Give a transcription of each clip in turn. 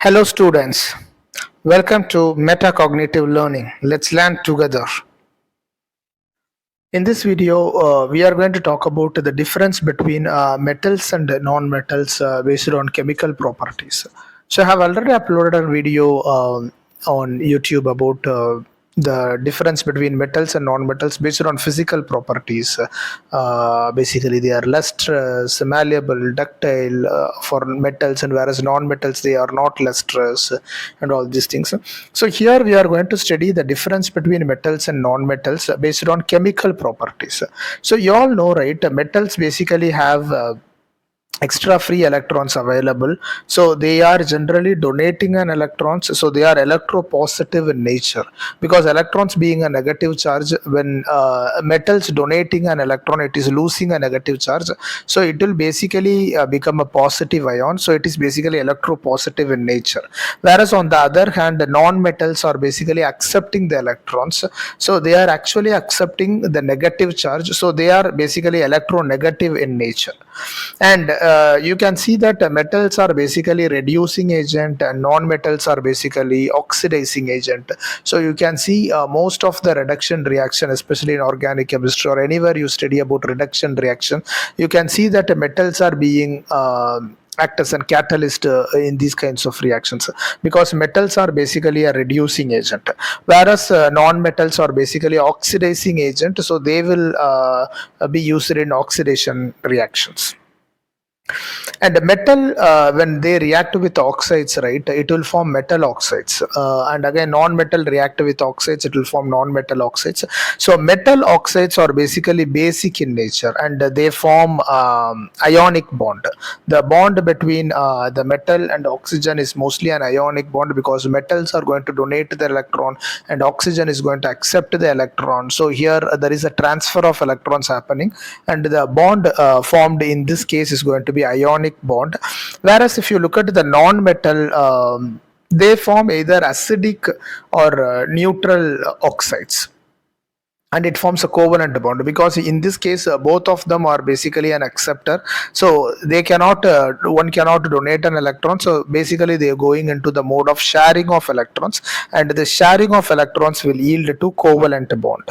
Hello, students. Welcome to Metacognitive Learning. Let's learn together. In this video, we are going to talk about the difference between metals and non-metals based on chemical properties. So, I have already uploaded a video on YouTube about the difference between metals and non-metals based on physical properties. Basically, they are lustrous, malleable, ductile for metals, and whereas non-metals they are not lustrous, and all these things. So here we are going to study the difference between metals and non-metals based on chemical properties. So you all know, right? Metals basically have extra free electrons available, so they are generally donating an electrons, so they are electropositive in nature, because electrons being a negative charge, when metals donating an electron, it is losing a negative charge, so it will basically become a positive ion, so it is basically electropositive in nature. Whereas on the other hand, the non-metals are basically accepting the electrons, so they are actually accepting the negative charge, so they are basically electronegative in nature. And you can see that metals are basically reducing agent and non-metals are basically oxidizing agent. So you can see most of the reduction reaction, especially in organic chemistry or anywhere you study about reduction reaction, you can see that metals are being act as a catalyst in these kinds of reactions, because metals are basically a reducing agent, whereas non-metals are basically oxidizing agent, so they will be used in oxidation reactions. And metal, when they react with oxides, right, it will form metal oxides. And again, non-metal react with oxides, it will form non-metal oxides. So metal oxides are basically basic in nature, and they form ionic bond. The bond between the metal and oxygen is mostly an ionic bond, because metals are going to donate the electron and oxygen is going to accept the electron. So here there is a transfer of electrons happening, and the bond formed in this case is going to be ionic bond. Whereas if you look at the non-metal, they form either acidic or neutral oxides, and it forms a covalent bond, because in this case both of them are basically an acceptor, so they cannot one cannot donate an electron, so basically they are going into the mode of sharing of electrons, and the sharing of electrons will yield to covalent bond.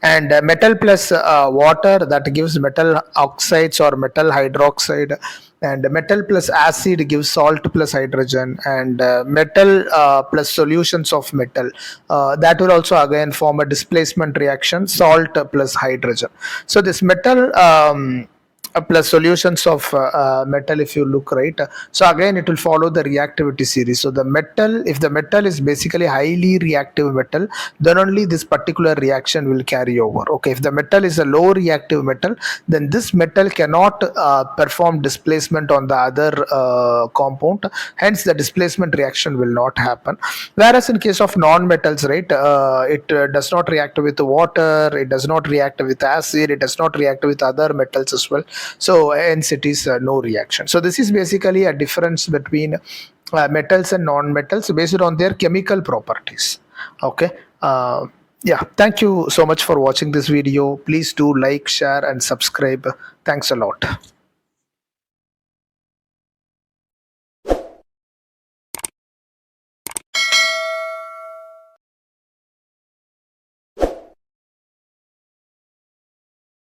And metal plus water, that gives metal oxides or metal hydroxide, and metal plus acid gives salt plus hydrogen, and metal plus solutions of metal, that will also again form a displacement reaction, salt plus hydrogen. So this metal plus solutions of metal, if you look, right, so again it will follow the reactivity series. So the metal, if the metal is basically highly reactive metal, then only this particular reaction will carry over. Okay, if the metal is a low reactive metal, then this metal cannot perform displacement on the other compound, hence the displacement reaction will not happen. Whereas in case of non-metals, right, it does not react with water, it does not react with acid, it does not react with other metals as well, so hence it is no reaction. So this is basically a difference between metals and non-metals based on their chemical properties. Okay, yeah, thank you so much for watching this video. Please do like, share and subscribe. Thanks a lot.